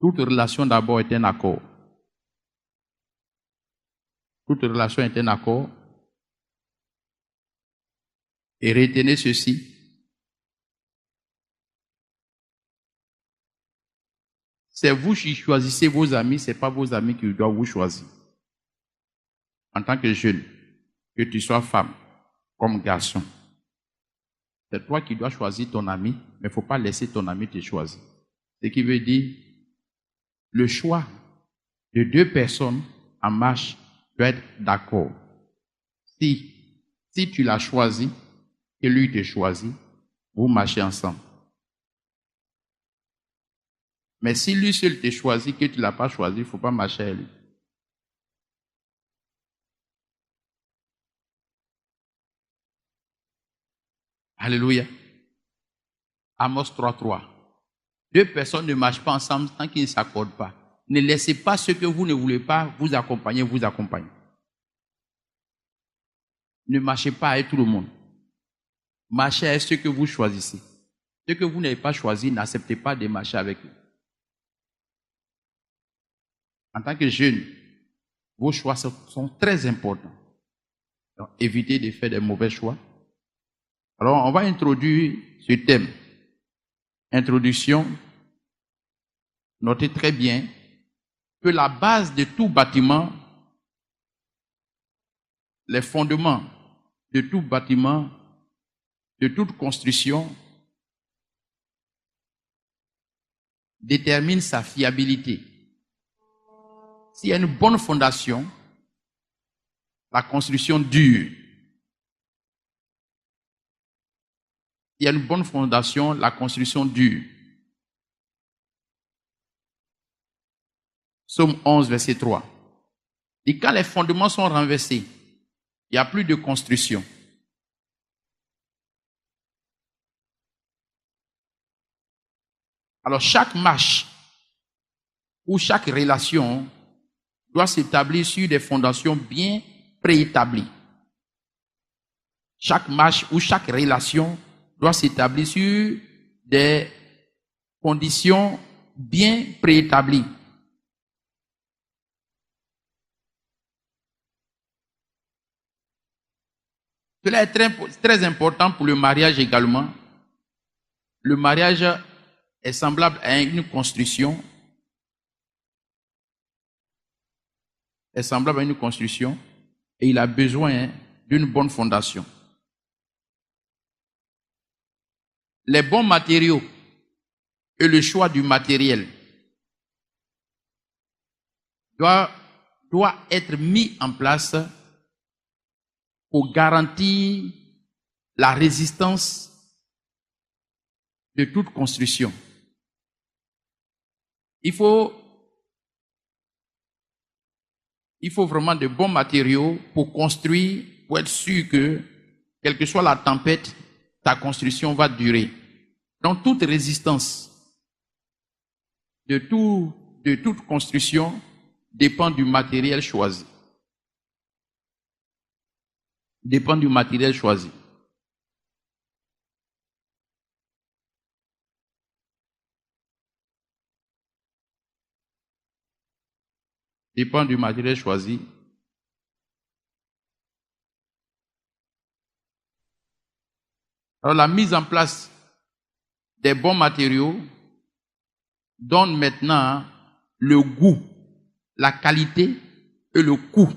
Toute relation d'abord est un accord. Toute relation est un accord. Et retenez ceci. C'est vous qui choisissez vos amis, ce n'est pas vos amis qui doivent vous choisir. En tant que jeune, que tu sois femme, comme garçon, c'est toi qui dois choisir ton ami, mais il ne faut pas laisser ton ami te choisir. Ce qui veut dire, le choix de deux personnes en marche doit être d'accord. Si tu l'as choisi et lui te choisit, vous marchez ensemble. Mais si lui seul te choisit, que tu ne l'as pas choisi, il ne faut pas marcher avec lui. Alléluia. Amos 3:3. Deux personnes ne marchent pas ensemble tant qu'ils ne s'accordent pas. Ne laissez pas ce que vous ne voulez pas vous accompagner. Ne marchez pas avec tout le monde. Marchez avec ceux que vous choisissez. Ceux que vous n'avez pas choisi, n'acceptez pas de marcher avec eux. En tant que jeune, vos choix sont très importants. Donc, évitez de faire des mauvais choix. Alors, on va introduire ce thème. Introduction. Notez très bien que la base de tout bâtiment, les fondements de tout bâtiment, de toute construction, déterminent sa fiabilité. S'il y a une bonne fondation, la construction dure. Il y a une bonne fondation, la construction dure. Psaume 11, verset 3. Et quand les fondements sont renversés, il n'y a plus de construction. Alors chaque marche ou chaque relation doit s'établir sur des fondations bien préétablies. Chaque marche ou chaque relation doit s'établir sur des conditions bien préétablies. Cela est très important pour le mariage également. Le mariage est semblable à une construction. Et il a besoin d'une bonne fondation. Les bons matériaux et le choix du matériel doit être mis en place pour garantir la résistance de toute construction. Il faut vraiment de bons matériaux pour construire, pour être sûr que, quelle que soit la tempête, ta construction va durer. Donc, toute résistance de toute construction dépend du matériel choisi. Dépend du matériel choisi. Dépend du matériel choisi. Alors la mise en place des bons matériaux donne maintenant le goût, la qualité et le coût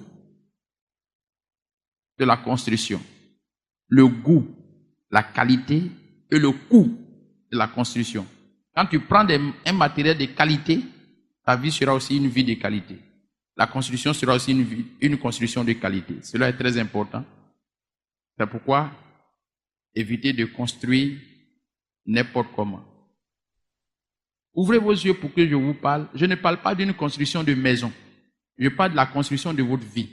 de la construction. Le goût, la qualité et le coût de la construction. Quand tu prends un matériel de qualité, ta vie sera aussi une vie de qualité. La construction sera aussi une construction de qualité. Cela est très important. C'est pourquoi évitez de construire n'importe comment. Ouvrez vos yeux pour que je vous parle. Je ne parle pas d'une construction de maison. Je parle de la construction de votre vie.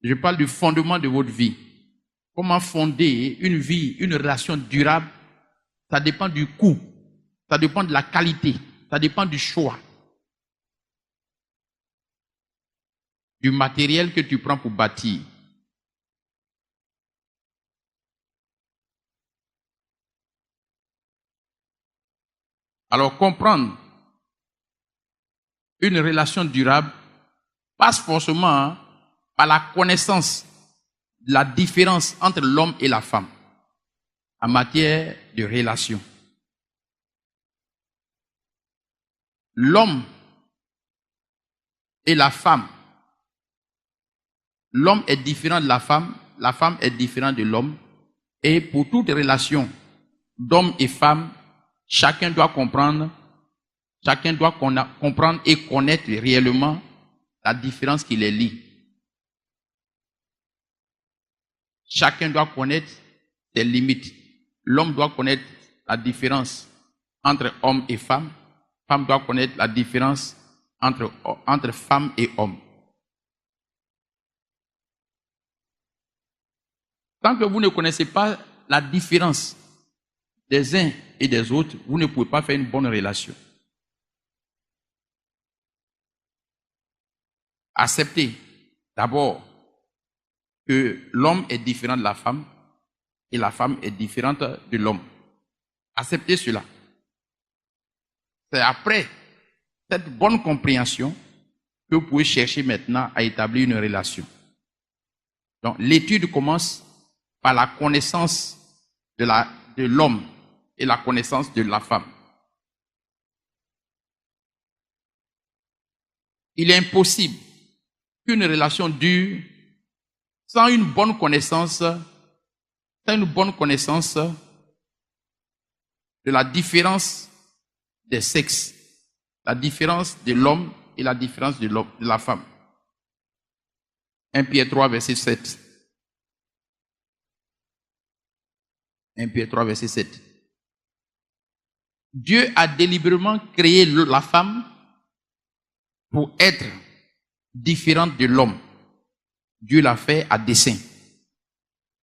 Je parle du fondement de votre vie. Comment fonder une vie, une relation durable, ça dépend du coût, ça dépend de la qualité, ça dépend du choix, du matériel que tu prends pour bâtir. Alors, comprendre une relation durable passe forcément par la connaissance de la différence entre l'homme et la femme en matière de relation. L'homme et la femme. L'homme est différent de la femme est différente de l'homme. Et pour toute relation d'homme et femme, chacun doit comprendre et connaître réellement la différence qui les lie. Chacun doit connaître ses limites. L'homme doit connaître la différence entre homme et femme. Femme doit connaître la différence entre femme et homme. Tant que vous ne connaissez pas la différence des uns et des autres, vous ne pouvez pas faire une bonne relation. Acceptez d'abord que l'homme est différent de la femme et la femme est différente de l'homme. Acceptez cela. C'est après cette bonne compréhension que vous pouvez chercher maintenant à établir une relation. Donc, l'étude commence par la connaissance de l'homme et la connaissance de la femme. Il est impossible qu'une relation dure sans une bonne connaissance de la différence des sexes, la différence de l'homme et la différence de la femme. 1 Pierre 3, verset 7. 1 Pierre 3, verset 7. Dieu a délibérément créé la femme pour être différente de l'homme. Dieu l'a fait à dessein.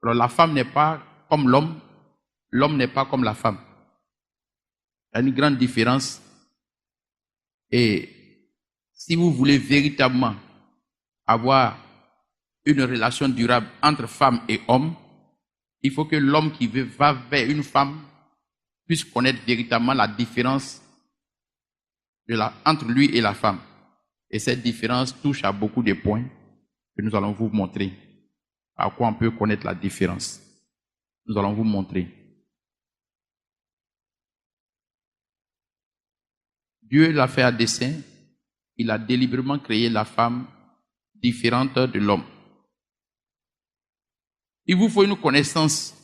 Alors la femme n'est pas comme l'homme n'est pas comme la femme. Il y a une grande différence. Et si vous voulez véritablement avoir une relation durable entre femme et homme, il faut que l'homme qui va vers une femme puisse connaître véritablement la différence entre lui et la femme. Et cette différence touche à beaucoup de points que nous allons vous montrer. À quoi on peut connaître la différence. Nous allons vous montrer. Dieu l'a fait à dessein. Il a délibérément créé la femme différente de l'homme. Il vous faut une connaissance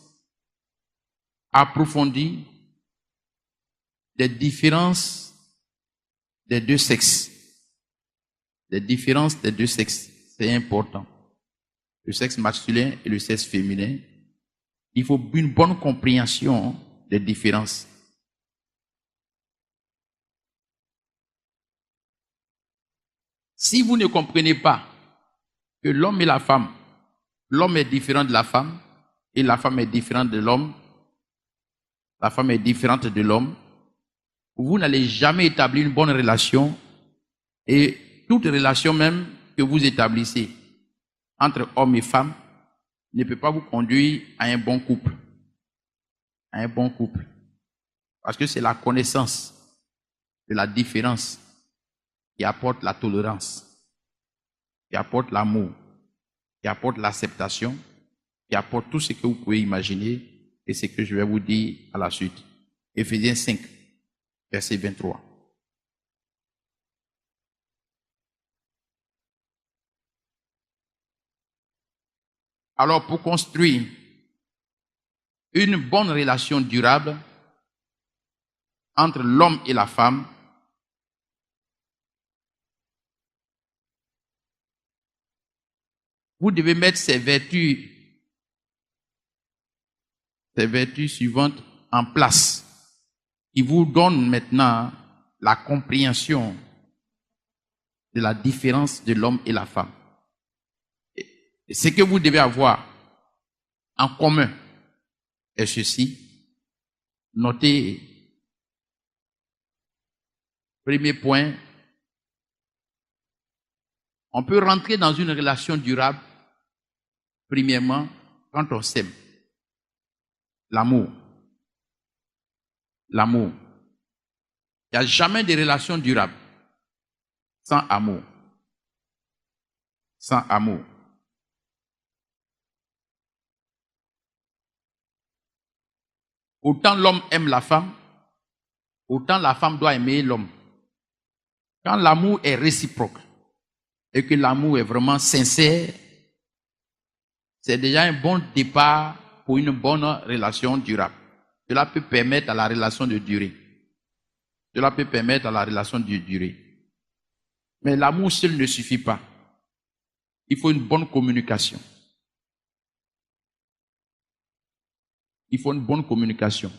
approfondie des différences des deux sexes. Les différences des deux sexes, c'est important. Le sexe masculin et le sexe féminin. Il faut une bonne compréhension des différences. Si vous ne comprenez pas que l'homme et la femme, l'homme est différent de la femme et la femme est différente de l'homme, la femme est différente de l'homme, vous n'allez jamais établir une bonne relation et toute relation même que vous établissez entre homme et femme ne peut pas vous conduire à un bon couple. À un bon couple. Parce que c'est la connaissance de la différence qui apporte la tolérance, qui apporte l'amour, qui apporte l'acceptation, qui apporte tout ce que vous pouvez imaginer et ce que je vais vous dire à la suite. Éphésiens 5, verset 23. Alors, pour construire une bonne relation durable entre l'homme et la femme, vous devez mettre ces vertus suivantes en place qui vous donnent maintenant la compréhension de la différence de l'homme et la femme. Et ce que vous devez avoir en commun est ceci. Notez, premier point, on peut rentrer dans une relation durable, premièrement, quand on s'aime. L'amour. L'amour. Il n'y a jamais de relation durable sans amour. Sans amour. Autant l'homme aime la femme, autant la femme doit aimer l'homme. Quand l'amour est réciproque et que l'amour est vraiment sincère, c'est déjà un bon départ pour une bonne relation durable. Cela peut permettre à la relation de durer. Cela peut permettre à la relation de durer. Mais l'amour seul ne suffit pas. Il faut une bonne communication. Il faut une bonne communication.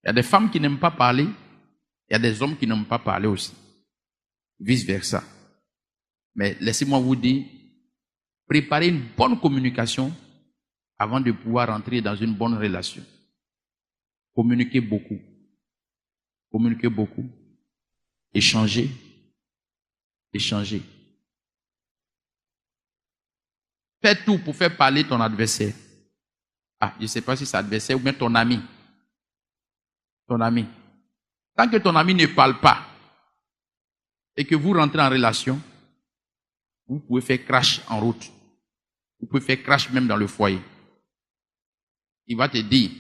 Il y a des femmes qui n'aiment pas parler, il y a des hommes qui n'aiment pas parler aussi. Vice versa. Mais laissez-moi vous dire, préparez une bonne communication avant de pouvoir entrer dans une bonne relation. Communiquez beaucoup. Communiquez beaucoup. Échangez. Échangez. Fais tout pour faire parler ton adversaire. Ah, je ne sais pas si c'est adversaire ou bien ton ami. Ton ami. Tant que ton ami ne parle pas et que vous rentrez en relation, vous pouvez faire crash en route. Vous pouvez faire crash même dans le foyer. Il va te dire,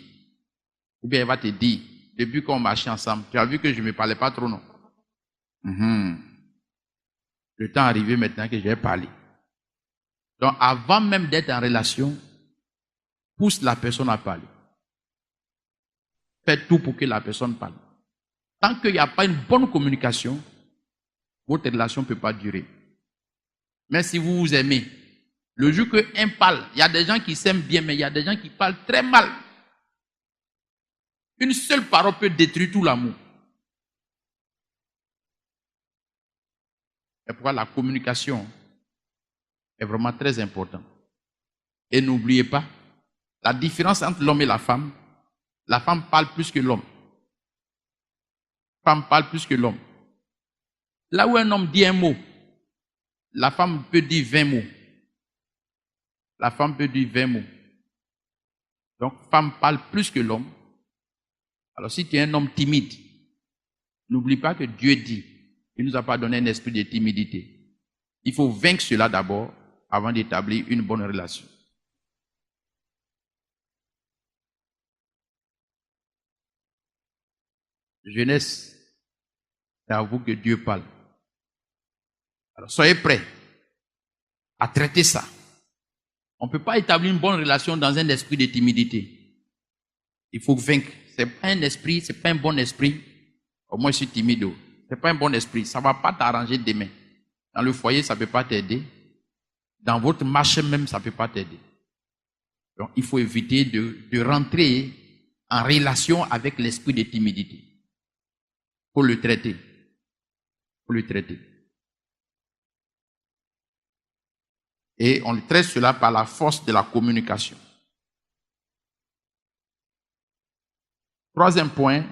ou bien il va te dire, depuis qu'on marchait ensemble, tu as vu que je ne me parlais pas trop, non? Le temps est arrivé maintenant que je vais parler. Donc, avant même d'être en relation, pousse la personne à parler. Faites tout pour que la personne parle. Tant qu'il n'y a pas une bonne communication, votre relation ne peut pas durer. Mais si vous vous aimez, le jour qu'un parle, il y a des gens qui s'aiment bien, mais il y a des gens qui parlent très mal. Une seule parole peut détruire tout l'amour. Et pourquoi la communication est vraiment très importante. Et n'oubliez pas, la différence entre l'homme et la femme parle plus que l'homme. La femme parle plus que l'homme. Là où un homme dit un mot, la femme peut dire 20 mots. La femme peut dire 20 mots. Donc, femme parle plus que l'homme. Alors, si tu es un homme timide, n'oublie pas que Dieu dit, il ne nous a pas donné un esprit de timidité. Il faut vaincre cela d'abord avant d'établir une bonne relation. Jeunesse, c'est à vous que Dieu parle. Alors, soyez prêts à traiter ça. On ne peut pas établir une bonne relation dans un esprit de timidité. Il faut vaincre. Ce n'est pas un esprit, ce n'est pas un bon esprit. Au moins, je suis timide. Ce n'est pas un bon esprit. Ça ne va pas t'arranger demain. Dans le foyer, ça ne peut pas t'aider. Dans votre marché même, ça ne peut pas t'aider. Donc, il faut éviter de rentrer en relation avec l'esprit de timidité. Il faut le traiter. Il faut le traiter. Et on traite cela par la force de la communication. Troisième point,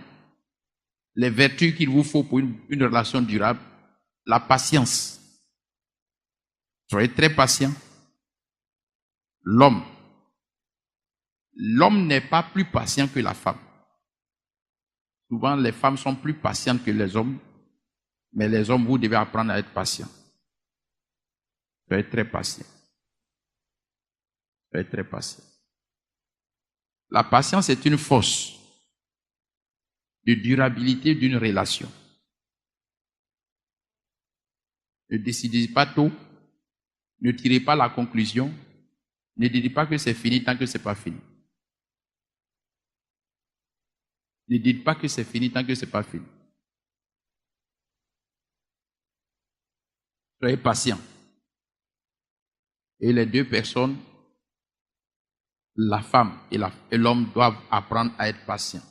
les vertus qu'il vous faut pour une relation durable, la patience. Soyez très patient. L'homme n'est pas plus patient que la femme. Souvent, les femmes sont plus patientes que les hommes, mais les hommes, vous devez apprendre à être patient. Soyez très patient. Soyez très patient. La patience est une force de durabilité d'une relation. Ne décidez pas tôt, ne tirez pas la conclusion, ne dites pas que c'est fini tant que ce n'est pas fini. Ne dites pas que c'est fini tant que ce n'est pas fini. Soyez patient. Et les deux personnes, la femme et l'homme, doivent apprendre à être patients.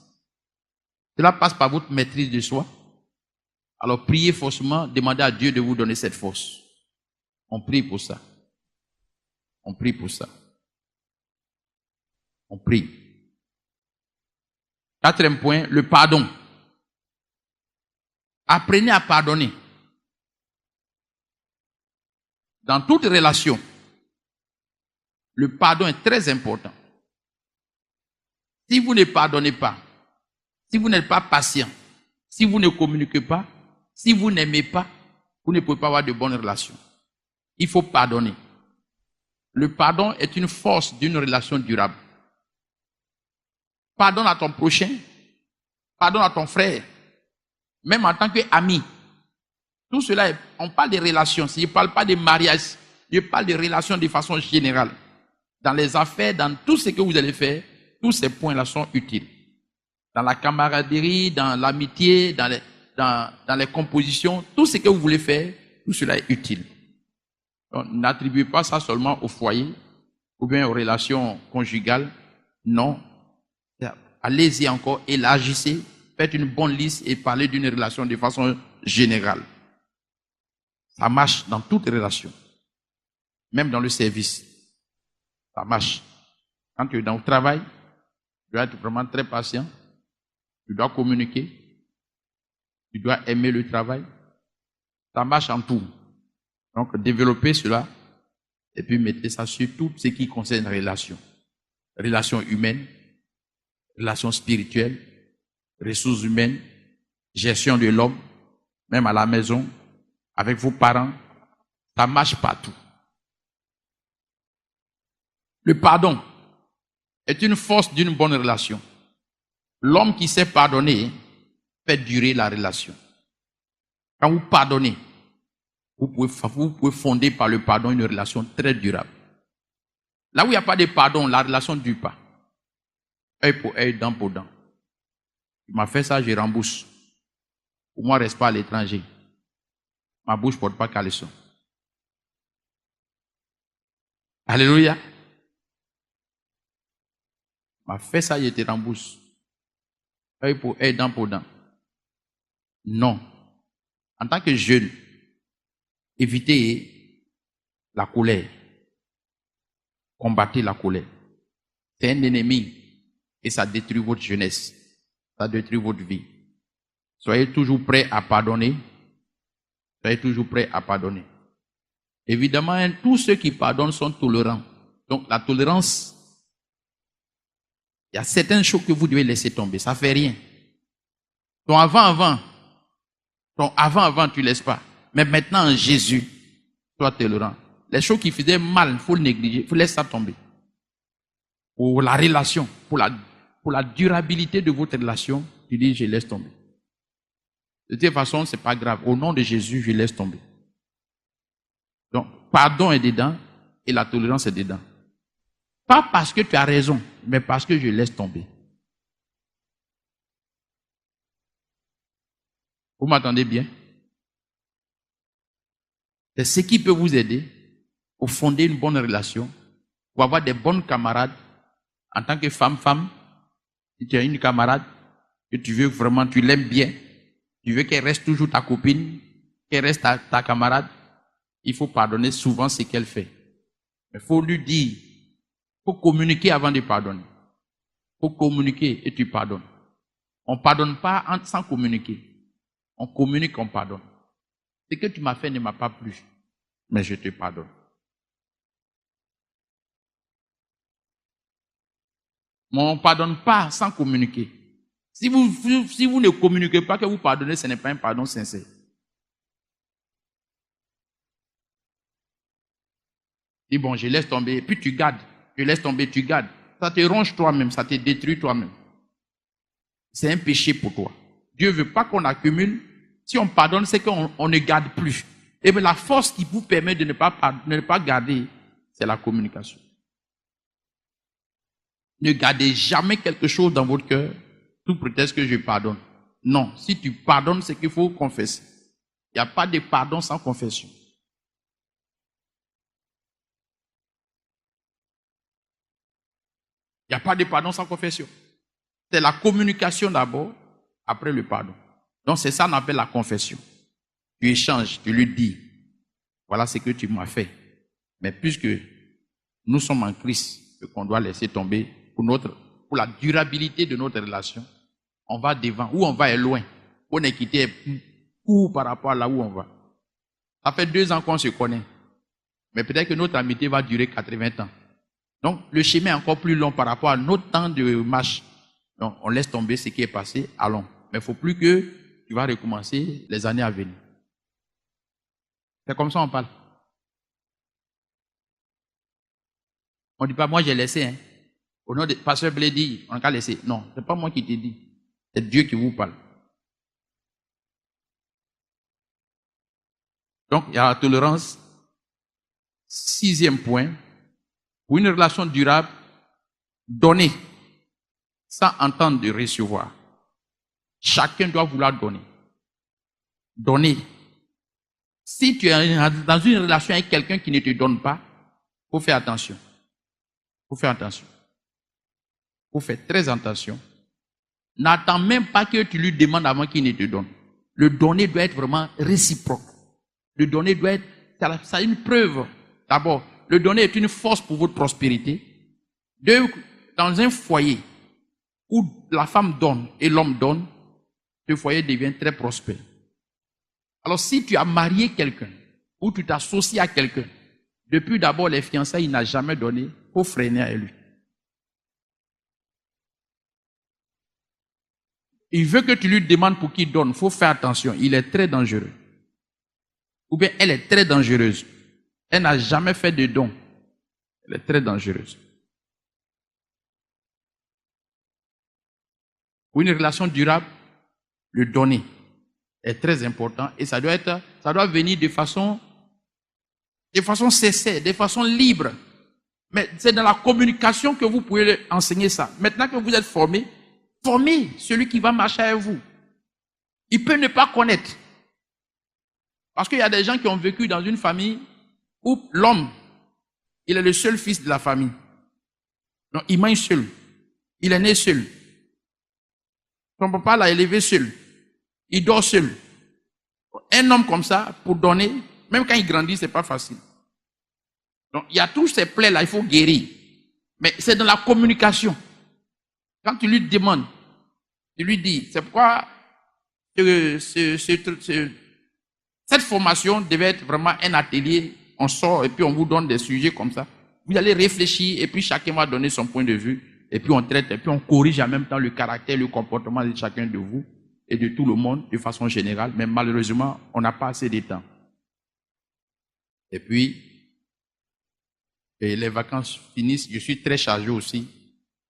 Cela passe par votre maîtrise de soi. Alors priez forcément, demandez à Dieu de vous donner cette force. On prie pour ça. On prie pour ça. On prie. Quatrième point, le pardon. Apprenez à pardonner. Dans toute relation, le pardon est très important. Si vous ne pardonnez pas, si vous n'êtes pas patient, Si vous ne communiquez pas, si vous n'aimez pas, vous ne pouvez pas avoir de bonnes relations. Il faut pardonner. Le pardon est une force d'une relation durable. Pardonne à ton prochain, pardonne à ton frère, même en tant qu'ami. Tout cela, on parle de relations. Je ne parle pas de mariage, je parle de relations de façon générale. Dans les affaires, dans tout ce que vous allez faire, tous ces points-là sont utiles. Dans la camaraderie, dans l'amitié, dans les compositions, tout ce que vous voulez faire, tout cela est utile. Donc, n'attribuez pas ça seulement au foyer ou bien aux relations conjugales. Non. Allez-y encore, élargissez, faites une bonne liste et parlez d'une relation de façon générale. Ça marche dans toutes les relations. Même dans le service. Ça marche. Quand tu es dans le travail, tu dois être vraiment très patient. Tu dois communiquer. Tu dois aimer le travail. Ça marche en tout. Donc, développez cela et puis mettez ça sur tout ce qui concerne les relations. Relations humaines, relations spirituelles, ressources humaines, gestion de l'homme, même à la maison, avec vos parents. Ça marche partout. Le pardon est une force d'une bonne relation. L'homme qui sait pardonner fait durer la relation. Quand vous pardonnez, vous pouvez fonder par le pardon une relation très durable. Là où il n'y a pas de pardon, la relation ne dure pas. Œil pour œil, dent pour dent. Tu m'as fait ça, je rembourse. Pour moi, reste pas à l'étranger. Ma bouche ne porte pas caleçon. Alléluia. Tu m'as fait ça, je te rembourse. Œil pour œil, dent pour dent. Non. En tant que jeune, évitez la colère. Combattez la colère. C'est un ennemi et ça détruit votre jeunesse. Ça détruit votre vie. Soyez toujours prêts à pardonner. Soyez toujours prêts à pardonner. Évidemment, tous ceux qui pardonnent sont tolérants. Donc la tolérance, il y a certaines choses que vous devez laisser tomber. Ça ne fait rien. Ton avant, tu ne laisses pas. Mais maintenant, en Jésus, sois tolérant. Les choses qui faisaient mal, il faut le négliger. Il faut laisser ça tomber. Pour la relation, pour la durabilité de votre relation, tu dis, je laisse tomber. De toute façon, ce n'est pas grave. Au nom de Jésus, je laisse tomber. Donc, pardon est dedans et la tolérance est dedans. Pas parce que tu as raison, mais parce que je laisse tomber. Vous m'entendez bien? C'est ce qui peut vous aider pour fonder une bonne relation, pour avoir des bonnes camarades. En tant que femme, si tu as une camarade que tu veux vraiment, tu l'aimes bien, tu veux qu'elle reste toujours ta copine, qu'elle reste ta camarade, il faut pardonner souvent ce qu'elle fait. Il faut lui dire, il faut communiquer avant de pardonner. Il faut communiquer et tu pardonnes. On ne pardonne pas sans communiquer. On communique, on pardonne. Ce que tu m'as fait ne m'a pas plu, mais je te pardonne. Mais on ne pardonne pas sans communiquer. Si vous ne communiquez pas que vous pardonnez, ce n'est pas un pardon sincère. Dis bon, je laisse tomber, puis tu gardes. Je laisse tomber, tu gardes. Ça te ronge toi-même, ça te détruit toi-même. C'est un péché pour toi. Dieu ne veut pas qu'on accumule. Si on pardonne, c'est qu'on ne garde plus. Et bien la force qui vous permet de ne pas garder, c'est la communication. Ne gardez jamais quelque chose dans votre cœur, sous prétexte que je pardonne. Non, si tu pardonnes, c'est qu'il faut confesser. Il n'y a pas de pardon sans confession. Il n'y a pas de pardon sans confession. C'est la communication d'abord, après le pardon. Donc c'est ça qu'on appelle la confession. Tu échanges, tu lui dis, voilà ce que tu m'as fait. Mais puisque nous sommes en Christ, ce qu'on doit laisser tomber pour la durabilité de notre relation, on va devant, où on va est loin. On est quitté court par rapport à là où on va. Ça fait 2 ans qu'on se connaît. Mais peut-être que notre amitié va durer 80 ans. Donc, le chemin est encore plus long par rapport à notre temps de marche. Donc, on laisse tomber ce qui est passé, allons. Mais il ne faut plus que tu vas recommencer les années à venir. C'est comme ça on parle. On ne dit pas, moi j'ai laissé. Hein. Au nom de Pasteur Blé dit, on a laissé. Non, ce n'est pas moi qui t'ai dit. C'est Dieu qui vous parle. Donc, il y a la tolérance. 6e point. Pour une relation durable, donner sans entendre de recevoir. Chacun doit vouloir donner. Donner. Si tu es dans une relation avec quelqu'un qui ne te donne pas, il faut faire attention. Il faut faire attention. Il faut faire très attention. N'attends même pas que tu lui demandes avant qu'il ne te donne. Le donner doit être vraiment réciproque. Le donner doit être, ça a une preuve. D'abord, le donner est une force pour votre prospérité. Deux, dans un foyer où la femme donne et l'homme donne, le foyer devient très prospère. Alors si tu as marié quelqu'un ou tu t'associes à quelqu'un, depuis d'abord les fiançailles, il n'a jamais donné, il faut freiner à lui. Il veut que tu lui demandes pour qu'il donne, il faut faire attention, il est très dangereux. Ou bien elle est très dangereuse. Elle n'a jamais fait de don. Elle est très dangereuse. Pour une relation durable, le donner est très important et ça doit venir de façon sincère, de façon libre. Mais c'est dans la communication que vous pouvez enseigner ça. Maintenant que vous êtes formé, formez celui qui va marcher avec vous. Il peut ne pas connaître. Parce qu'il y a des gens qui ont vécu dans une famille où l'homme, il est le seul fils de la famille. Donc, il mange seul. Il est né seul. Son papa l'a élevé seul. Il dort seul. Un homme comme ça, pour donner, même quand il grandit, c'est pas facile. Donc, il y a tous ces plaies-là, il faut guérir. Mais c'est dans la communication. Quand tu lui demandes, tu lui dis, c'est pourquoi cette formation devait être vraiment un atelier. On sort et puis on vous donne des sujets comme ça. Vous allez réfléchir et puis chacun va donner son point de vue. Et puis on traite et puis on corrige en même temps le caractère, le comportement de chacun de vous et de tout le monde de façon générale. Mais malheureusement, on n'a pas assez de temps. Et puis, les vacances finissent. Je suis très chargé aussi.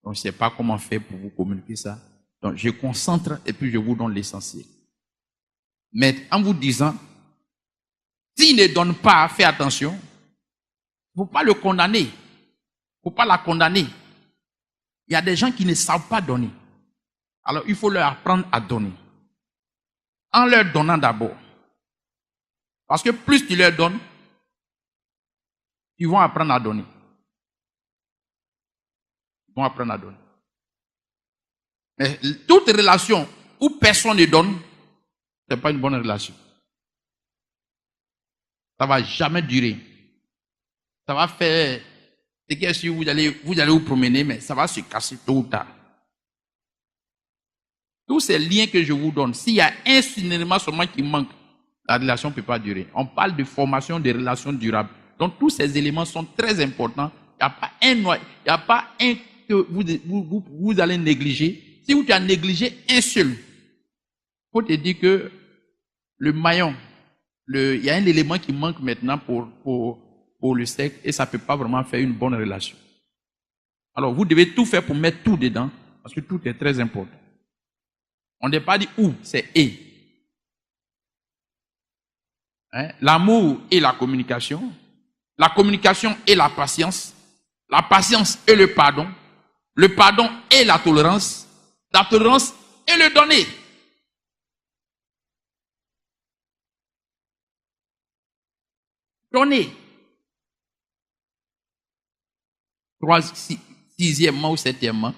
Donc je ne sais pas comment faire pour vous communiquer ça. Donc je concentre et puis je vous donne l'essentiel. Mais en vous disant, s'il ne donne pas, faites attention. Il ne faut pas le condamner. Il ne faut pas la condamner. Il y a des gens qui ne savent pas donner. Alors, il faut leur apprendre à donner. En leur donnant d'abord. Parce que plus tu leur donnes, ils vont apprendre à donner. Ils vont apprendre à donner. Mais toute relation où personne ne donne, ce n'est pas une bonne relation. Ça ne va jamais durer. Ça va faire... C'est que si vous allez vous promener, mais ça va se casser tôt ou tard. Tous ces liens que je vous donne, s'il y a un signalement seulement qui manque, la relation ne peut pas durer. On parle de formation de relations durables. Donc tous ces éléments sont très importants. Il n'y a pas un que vous allez négliger. Si tu as négligé un seul, il faut te dire que le maillon, il y a un élément qui manque maintenant pour le sexe et ça ne peut pas vraiment faire une bonne relation. Alors vous devez tout faire pour mettre tout dedans parce que tout est très important. On n'est pas dit où, c'est et. Hein? L'amour et la communication et la patience et le pardon et la tolérance et le donner. Donner. Sixièmement ou septièmement,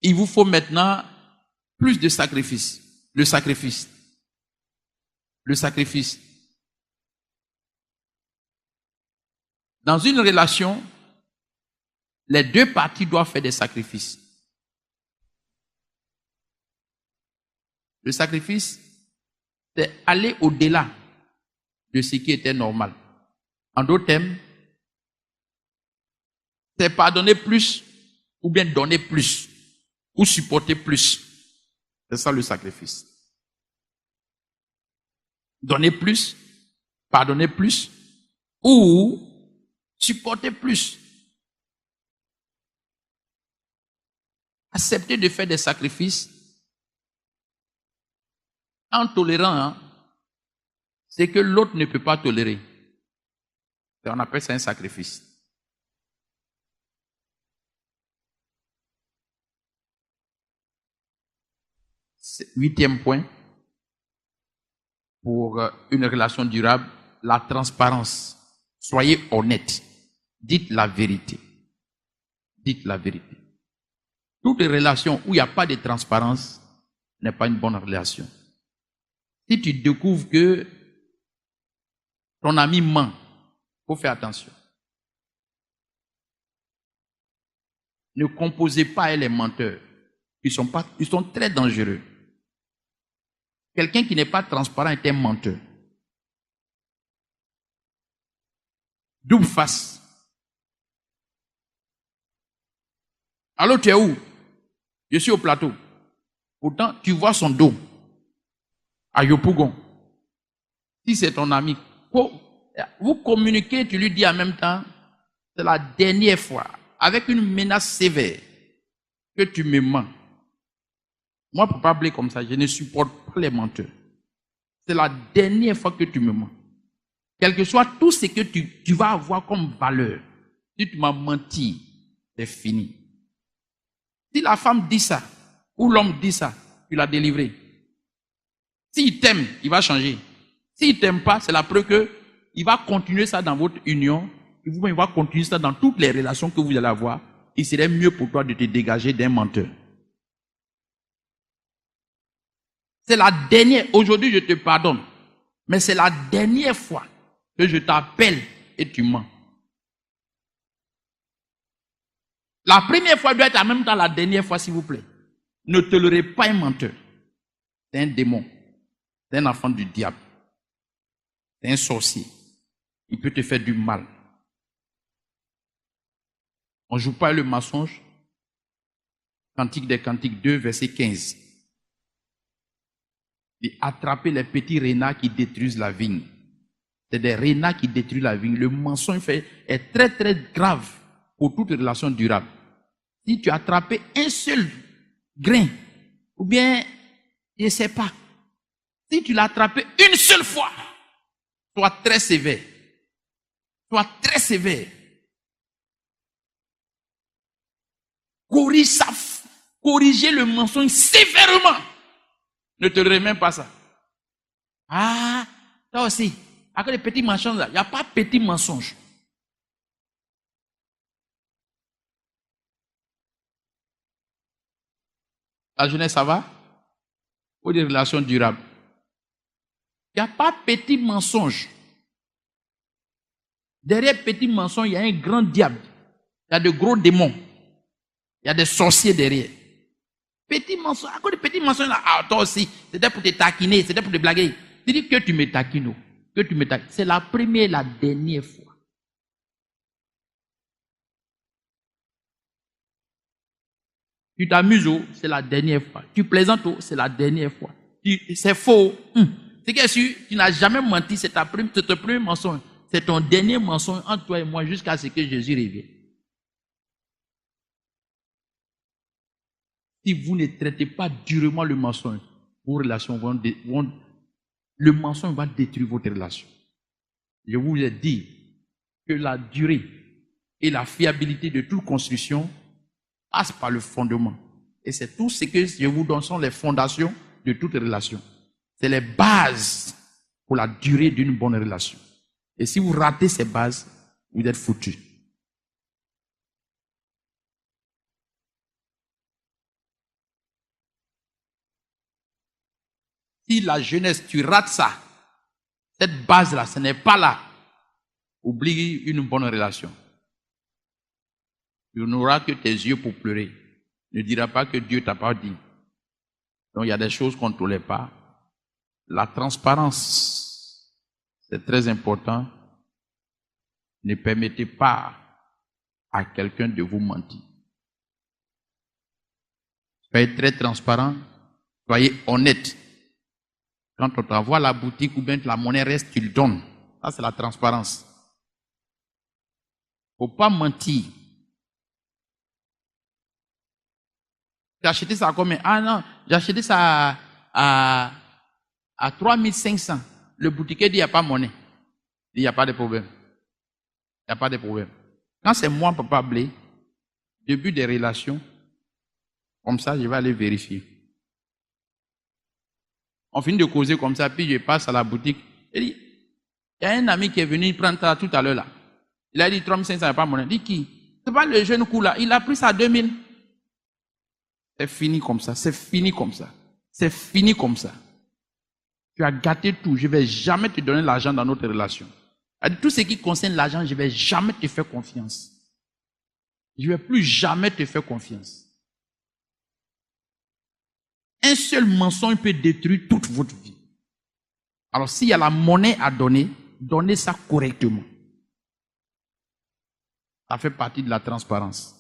il vous faut maintenant plus de sacrifice. Le sacrifice. Dans une relation, les deux parties doivent faire des sacrifices. Le sacrifice, c'est aller au-delà de ce qui était normal. En d'autres termes, c'est pardonner plus ou bien donner plus ou supporter plus. C'est ça le sacrifice. donner plus, pardonner plus ou supporter plus. Accepter de faire des sacrifices en tolérant, c'est que l'autre ne peut pas tolérer. Et on appelle ça un sacrifice. Huitième point, pour une relation durable, la transparence. Soyez honnête. Dites la vérité. Dites la vérité. Toute relation où il n'y a pas de transparence n'est pas une bonne relation. Si tu découvres que ton ami ment, il faut faire attention. Ne composez pas avec les menteurs. Ils sont très dangereux. Quelqu'un qui n'est pas transparent est un menteur. Double face. Alors tu es où? Je suis au plateau. Pourtant, tu vois son dos. À Yopougon. Si c'est ton ami, vous communiquez, tu lui dis en même temps, c'est la dernière fois, avec une menace sévère, que tu me mens. Moi, pour pas parler comme ça, je ne supporte pas les menteurs. C'est la dernière fois que tu me mens. Quel que soit tout ce que tu vas avoir comme valeur, si tu m'as menti, c'est fini. Si la femme dit ça, ou l'homme dit ça, tu l'as délivré. S'il t'aime, il va changer. S'il ne t'aime pas, c'est la preuve qu'il va continuer ça dans votre union, il va continuer ça dans toutes les relations que vous allez avoir. Il serait mieux pour toi de te dégager d'un menteur. C'est la dernière, aujourd'hui je te pardonne, mais c'est la dernière fois que je t'appelle et tu mens. La première fois doit être en même temps la dernière fois, s'il vous plaît. Ne tolérez pas un menteur. C'est un démon. C'est un enfant du diable. C'est un sorcier. Il peut te faire du mal. On ne joue pas le mensonge. Cantique des Cantiques 2, verset 15. Et attraper les petits renards qui détruisent la vigne. C'est des renards qui détruisent la vigne. Le mensonge est très très grave pour toute relation durable. Si tu as attrapé un seul grain, ou bien, je ne sais pas, si tu l'as attrapé une seule fois, sois très sévère. Sois très sévère. Corrigez le mensonge sévèrement. Ne te remets pas ça. Ah, toi aussi. Avec les petits mensonges, il n'y a pas de petits mensonges. La jeunesse, ça va? Ou des relations durables? Il n'y a pas de petits mensonges. Derrière petits mensonges, il y a un grand diable. Il y a de gros démons. Il y a des sorciers derrière. Petit mensonge, à cause de petits mensonges là, ah, toi aussi, c'était pour te taquiner, c'était pour te blaguer. Tu dis que tu me taquines, que tu me taquines. C'est la première et la dernière fois. Tu t'amuses, c'est la dernière fois. Tu plaisantes, c'est la dernière fois. C'est faux. C'est que si tu n'as jamais menti, c'est ton premier mensonge. C'est ton dernier mensonge entre toi et moi jusqu'à ce que Jésus revienne. Si vous ne traitez pas durement le mensonge, vos relations le mensonge va détruire votre relation. Je vous ai dit que la durée et la fiabilité de toute construction passe par le fondement. Et c'est tout ce que je vous donne sont les fondations de toute relation. C'est les bases pour la durée d'une bonne relation. Et si vous ratez ces bases, vous êtes foutus. Si la jeunesse, tu rates ça, cette base-là, ce n'est pas là. Oublie une bonne relation. Tu n'auras que tes yeux pour pleurer. Ne diras pas que Dieu t'a pas dit. Donc il y a des choses qu'on ne tolère pas. La transparence, c'est très important. Ne permettez pas à quelqu'un de vous mentir. Soyez très transparent, soyez honnête. Quand on t'envoie la boutique ou bien la monnaie reste, tu le donnes. Ça, c'est la transparence. Faut pas mentir. Tu as acheté ça à combien? Ah non, j'ai acheté ça à 3500. Le boutiquier dit, il n'y a pas monnaie. Il n'y a pas de problème. Il n'y a pas de problème. Quand c'est moi, Papa Blé, début des relations, comme ça, je vais aller vérifier. On finit de causer comme ça, puis je passe à la boutique. Il dit, il y a un ami qui est venu prendre ça tout à l'heure là. Il a dit 3500, il n'y a pas monnaie. Il dit qui? C'est pas le jeune coup là. Il a pris ça à 2000. C'est fini comme ça. C'est fini comme ça. C'est fini comme ça. Tu as gâté tout. Je ne vais jamais te donner l'argent dans notre relation. Tout ce qui concerne l'argent, je ne vais jamais te faire confiance. Je ne vais plus jamais te faire confiance. Un seul mensonge peut détruire toute votre vie. Alors, s'il y a la monnaie à donner, donnez ça correctement. Ça fait partie de la transparence.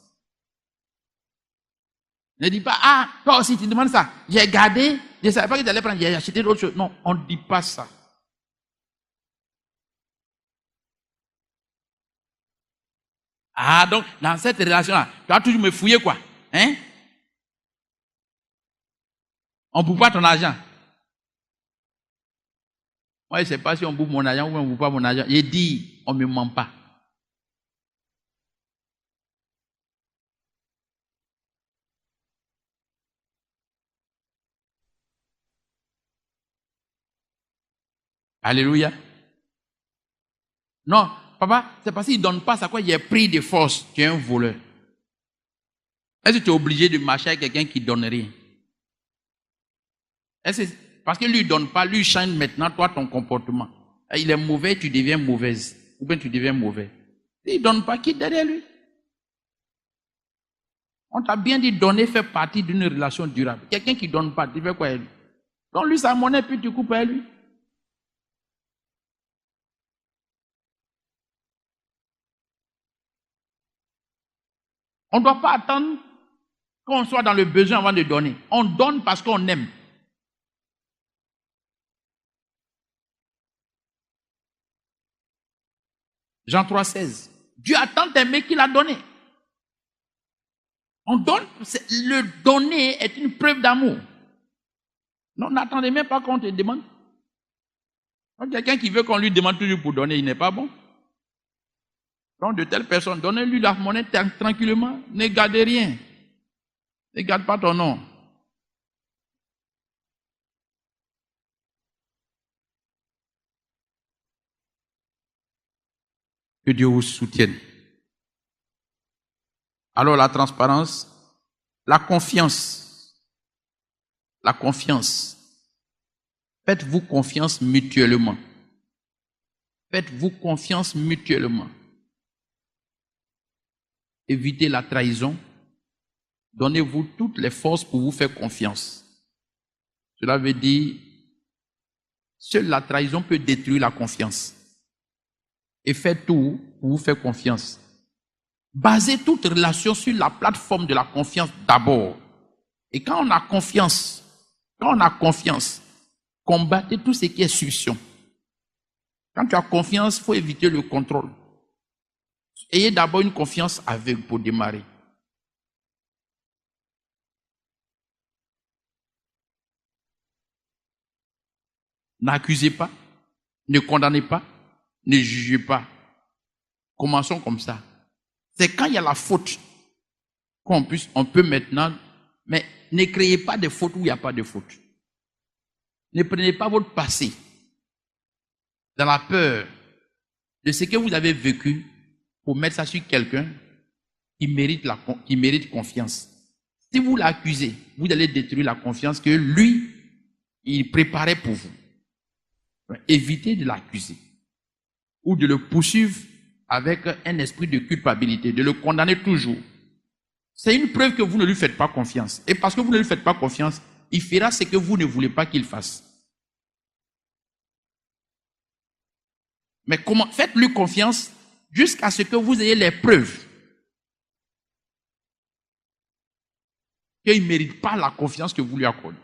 Ne dis pas, ah, toi aussi tu demandes ça. J'ai gardé, je ne savais pas que tu allais prendre, j'ai acheté d'autres choses. Non, on ne dit pas ça. Ah, donc, dans cette relation-là, tu vas toujours me fouiller quoi? Hein? On ne bouffe pas ton argent. Moi, je ne sais pas si on bouffe mon argent ou on ne bouffe pas mon argent. Il dit, on ne me ment pas. Alléluia. Non, papa, c'est parce qu'il ne donne pas ça quoi, il est pris de force. Tu es un voleur. Est-ce que tu es obligé de marcher avec quelqu'un qui ne donne rien? Est-ce que parce que lui ne donne pas, lui change maintenant toi ton comportement. Il est mauvais, tu deviens mauvaise. Ou bien tu deviens mauvais. Il ne donne pas, quitte derrière lui. On t'a bien dit donner fait partie d'une relation durable. Quelqu'un qui ne donne pas, tu fais quoi à lui? Donne-lui sa monnaie puis tu coupes à lui. On ne doit pas attendre qu'on soit dans le besoin avant de donner. On donne parce qu'on aime. Jean 3,16. Dieu a tant aimé qu'il a donné. On donne, le donner est une preuve d'amour. Non, n'attendez même pas qu'on te demande. Donc, quelqu'un qui veut qu'on lui demande toujours pour donner, il n'est pas bon. Donc, de telles personnes, donnez-lui la monnaie tranquillement. Ne gardez rien. Ne garde pas ton nom. Que Dieu vous soutienne. Alors, la transparence, la confiance. La confiance. Faites-vous confiance mutuellement. Faites-vous confiance mutuellement. Évitez la trahison. Donnez-vous toutes les forces pour vous faire confiance. Cela veut dire, seule la trahison peut détruire la confiance. Et faites tout pour vous faire confiance. Basez toute relation sur la plateforme de la confiance d'abord. Et quand on a confiance, combattez tout ce qui est suspicion. Quand tu as confiance, il faut éviter le contrôle. Ayez d'abord une confiance aveugle pour démarrer. N'accusez pas, ne condamnez pas, ne jugez pas. Commençons comme ça. C'est quand il y a la faute on peut maintenant, mais ne créez pas de faute où il n'y a pas de faute. Ne prenez pas votre passé dans la peur de ce que vous avez vécu pour mettre ça sur quelqu'un qui mérite confiance. Si vous l'accusez, vous allez détruire la confiance que lui, il préparait pour vous. Évitez de l'accuser ou de le poursuivre avec un esprit de culpabilité, de le condamner toujours. C'est une preuve que vous ne lui faites pas confiance. Et parce que vous ne lui faites pas confiance, il fera ce que vous ne voulez pas qu'il fasse. Mais comment? Faites-lui confiance jusqu'à ce que vous ayez les preuves qu'il ne mérite pas la confiance que vous lui accordez.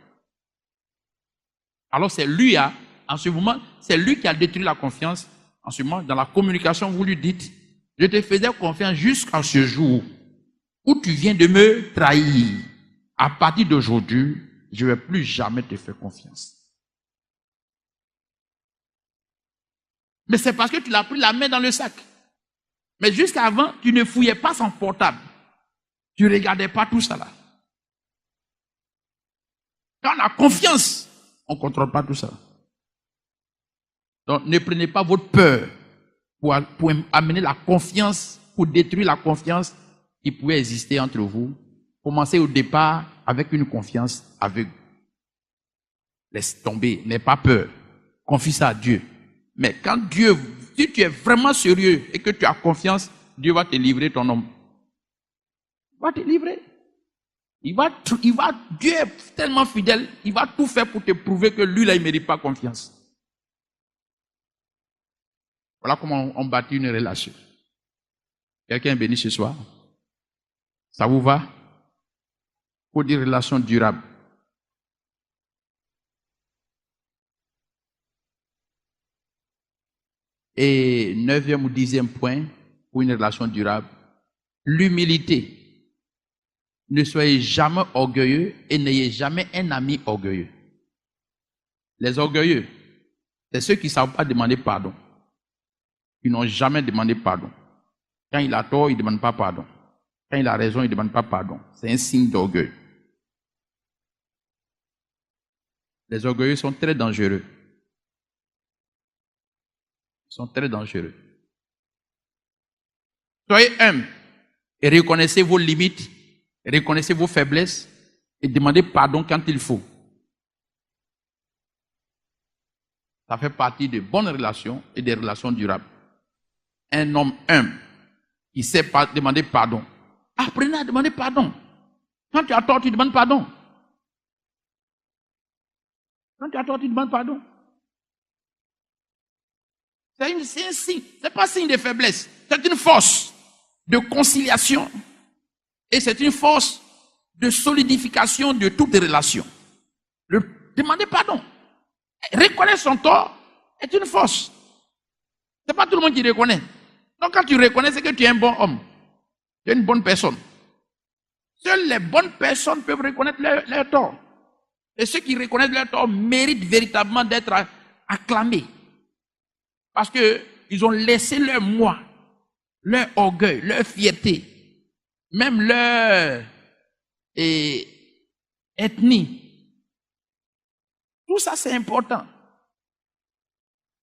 Alors c'est lui, en ce moment, c'est lui qui a détruit la confiance. En ce moment, dans la communication, vous lui dites, je te faisais confiance jusqu'à ce jour où tu viens de me trahir. À partir d'aujourd'hui, je ne vais plus jamais te faire confiance. Mais c'est parce que tu l'as pris la main dans le sac. Mais jusqu'avant, tu ne fouillais pas son portable. Tu ne regardais pas tout ça là. Quand on a confiance, on ne contrôle pas tout ça. Donc, ne prenez pas votre peur pour amener la confiance, pour détruire la confiance qui pouvait exister entre vous. Commencez au départ avec une confiance aveugle. Laisse tomber, n'aie pas peur. Confie ça à Dieu. Mais quand Dieu, si tu es vraiment sérieux et que tu as confiance, Dieu va te livrer ton homme. Il va te livrer. Dieu est tellement fidèle, il va tout faire pour te prouver que lui là, il ne mérite pas confiance. Voilà comment on bâtit une relation. Quelqu'un est béni ce soir? Ça vous va? Pour dire relation durable. Et 9e ou 10e point pour une relation durable, l'humilité. Ne soyez jamais orgueilleux et n'ayez jamais un ami orgueilleux. Les orgueilleux, c'est ceux qui ne savent pas demander pardon. Ils n'ont jamais demandé pardon. Quand il a tort, il ne demande pas pardon. Quand il a raison, il ne demande pas pardon. C'est un signe d'orgueil. Les orgueilleux sont très dangereux. Ils sont très dangereux. Soyez humbles et reconnaissez vos limites, reconnaissez vos faiblesses et demandez pardon quand il faut. Ça fait partie de bonnes relations et des relations durables. Un homme humble qui sait pas demander pardon. Apprenez à demander pardon. Quand tu as tort, tu demandes pardon. Quand tu as tort, tu demandes pardon. C'est un signe. Ce n'est pas un signe de faiblesse. C'est une force de conciliation. Et c'est une force de solidification de toutes les relations. Demander pardon. Reconnaître son tort est une force. Ce n'est pas tout le monde qui reconnaît. Donc quand tu reconnais, c'est que tu es un bon homme. Tu es une bonne personne. Seules les bonnes personnes peuvent reconnaître leur tort. Et ceux qui reconnaissent leur tort méritent véritablement d'être acclamés. Parce qu'ils ont laissé leur moi, leur orgueil, leur fierté, même leur ethnie. Tout ça, c'est important.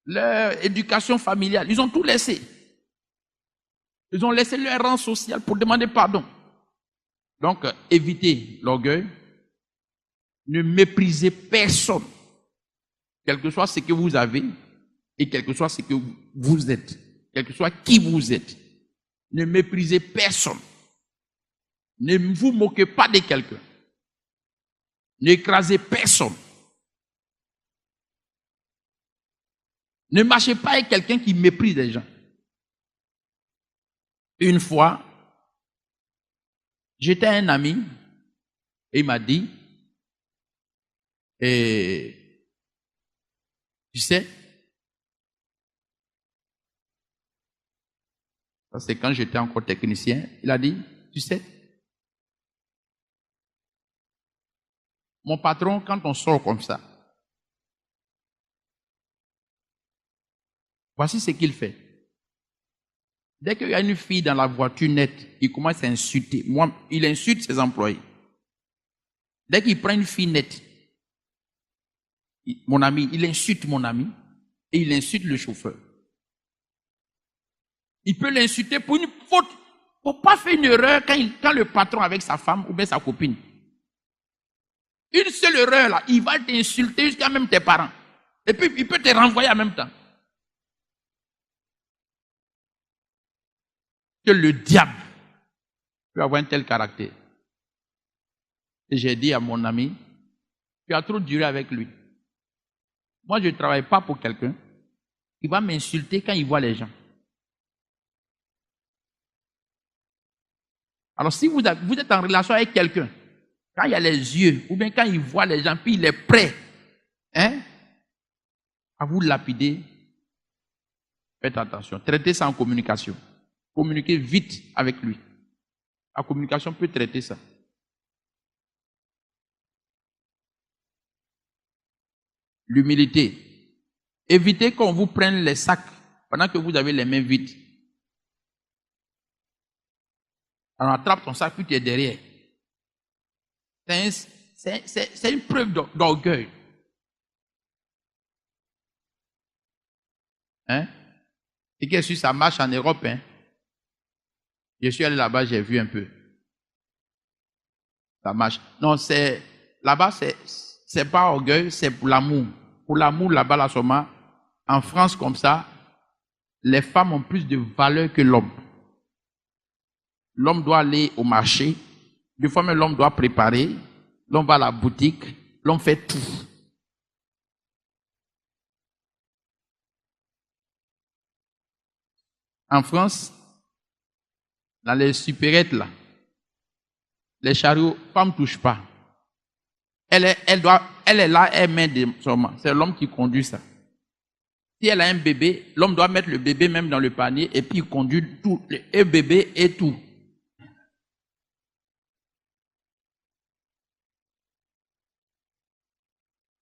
Leur éducation familiale, ils ont tout laissé. Ils ont laissé leur rang social pour demander pardon. Donc, évitez l'orgueil. Ne méprisez personne, quel que soit ce que vous avez et quel que soit ce que vous êtes, quel que soit qui vous êtes. Ne méprisez personne. Ne vous moquez pas de quelqu'un. N'écrasez personne. Ne marchez pas avec quelqu'un qui méprise les gens. Une fois, j'étais un ami et il m'a dit, tu sais, ça c'est quand j'étais encore technicien, il a dit, tu sais, mon patron, quand on sort comme ça, voici ce qu'il fait. Dès qu'il y a une fille dans la voiture nette, il commence à insulter. Moi, il insulte ses employés. Dès qu'il prend une fille nette, mon ami, il insulte mon ami et il insulte le chauffeur. Il peut l'insulter pour une faute. Il ne faut pas faire une erreur quand le patron avec sa femme ou bien sa copine. Une seule erreur là, il va t'insulter jusqu'à même tes parents. Et puis il peut te renvoyer en même temps. Que le diable peut avoir un tel caractère. Et j'ai dit à mon ami, tu as trop duré avec lui. Moi, je ne travaille pas pour quelqu'un qui va m'insulter quand il voit les gens. Alors, si vous êtes en relation avec quelqu'un, quand il y a les yeux, ou bien quand il voit les gens, puis il est prêt à vous lapider, faites attention. Traitez ça en communication. Communiquez vite avec lui. La communication peut traiter ça. L'humilité. Évitez qu'on vous prenne les sacs pendant que vous avez les mains vides. On attrape ton sac puis tu es derrière. C'est une preuve d'orgueil. Hein? Et que si ça marche en Europe, hein? Je suis allé là-bas, j'ai vu un peu. Ça marche. Non, là-bas, c'est pas orgueil, c'est pour l'amour. Pour l'amour, là-bas, là, seulement, en France, comme ça, les femmes ont plus de valeur que l'homme. L'homme doit aller au marché. Des fois, même l'homme doit préparer. L'homme va à la boutique. L'homme fait tout. En France, dans les supérettes, là, les chariots, femmes ne touchent pas. Elle est là, elle met des sommes. C'est l'homme qui conduit ça. Si elle a un bébé, l'homme doit mettre le bébé même dans le panier et puis il conduit tout, et bébé et tout.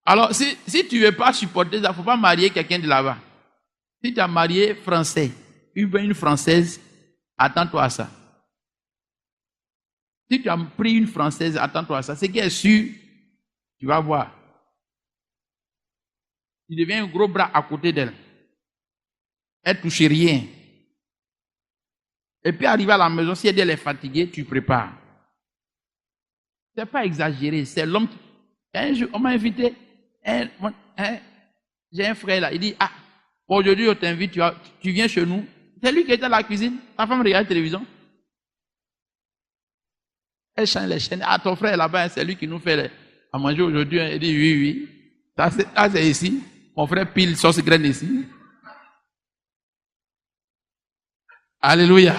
Alors, si tu ne veux pas supporter ça, il ne faut pas marier quelqu'un de là-bas. Si tu as marié français, une française, attends-toi à ça. Si tu as pris une française, attends-toi à ça. C'est qu'elle est sûre, tu vas voir. Tu deviens un gros bras à côté d'elle. Elle ne touche rien. Et puis arriver à la maison, si elle est fatiguée, tu prépares. Ce n'est pas exagéré, c'est l'homme qui... Un jour, on m'a invité. J'ai un frère là, il dit, aujourd'hui on t'invite, tu viens chez nous. C'est lui qui était à la cuisine, ta femme regarde la télévision. Elle change les chaînes. Ton frère là-bas, c'est lui qui nous fait à manger aujourd'hui. Il dit, oui. Ça c'est ici. Mon frère pile sauce graine ici. Alléluia.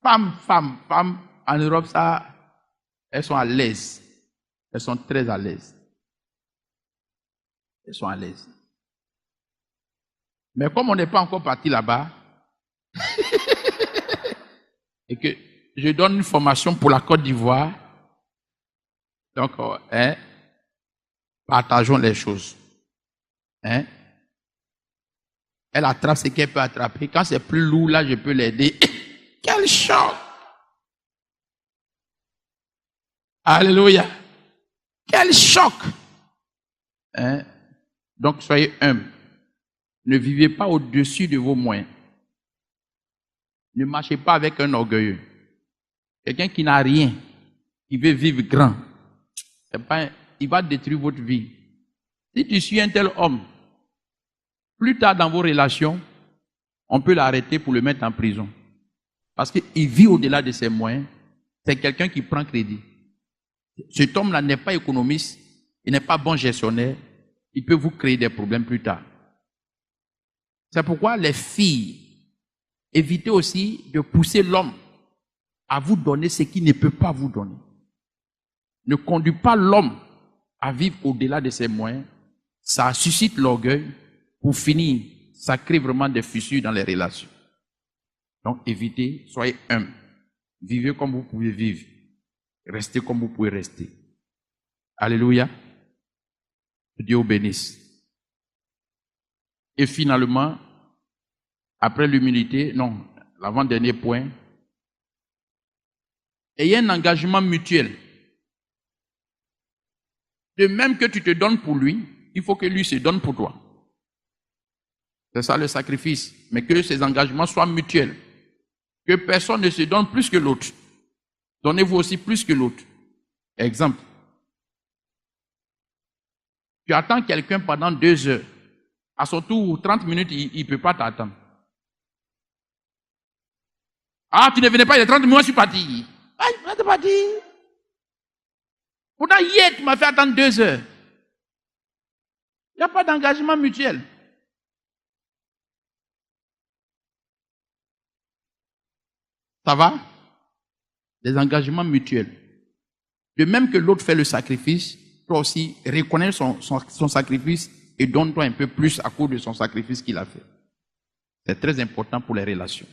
Femmes, en Europe, ça, elles sont à l'aise. Elles sont très à l'aise. Elles sont à l'aise. Mais comme on n'est pas encore parti là-bas, et que je donne une formation pour la Côte d'Ivoire, donc, partageons les choses. Elle attrape ce qu'elle peut attraper. Quand c'est plus lourd, là, je peux l'aider. Quel choc! Alléluia! Quel choc! Donc, soyez humbles. Ne vivez pas au-dessus de vos moyens. Ne marchez pas avec un orgueilleux. Quelqu'un qui n'a rien, qui veut vivre grand, il va détruire votre vie. Si tu suis un tel homme, plus tard dans vos relations, on peut l'arrêter pour le mettre en prison. Parce qu'il vit au-delà de ses moyens. C'est quelqu'un qui prend crédit. Cet homme-là n'est pas économiste, il n'est pas bon gestionnaire, il peut vous créer des problèmes plus tard. C'est pourquoi les filles, évitez aussi de pousser l'homme à vous donner ce qu'il ne peut pas vous donner. Ne conduis pas l'homme à vivre au-delà de ses moyens. Ça suscite l'orgueil. Pour finir, ça crée vraiment des fissures dans les relations. Donc évitez, soyez humbles. Vivez comme vous pouvez vivre. Restez comme vous pouvez rester. Alléluia. Que Dieu vous bénisse. Et finalement, après l'humilité, non, l'avant-dernier point, ayez un engagement mutuel. De même que tu te donnes pour lui, il faut que lui se donne pour toi. C'est ça le sacrifice. Mais que ces engagements soient mutuels. Que personne ne se donne plus que l'autre. Donnez-vous aussi plus que l'autre. Exemple. Tu attends quelqu'un pendant 2 heures. À son tour, 30 minutes, il ne peut pas t'attendre. Tu ne venais pas, il y a 30 minutes, je suis parti. Je suis parti. Pourtant, hier, tu m'as fait attendre 2 heures. Il n'y a pas d'engagement mutuel. Ça va? Des engagements mutuels. De même que l'autre fait le sacrifice, toi aussi, reconnais son sacrifice et donne-toi un peu plus à cause de son sacrifice qu'il a fait. C'est très important pour les relations.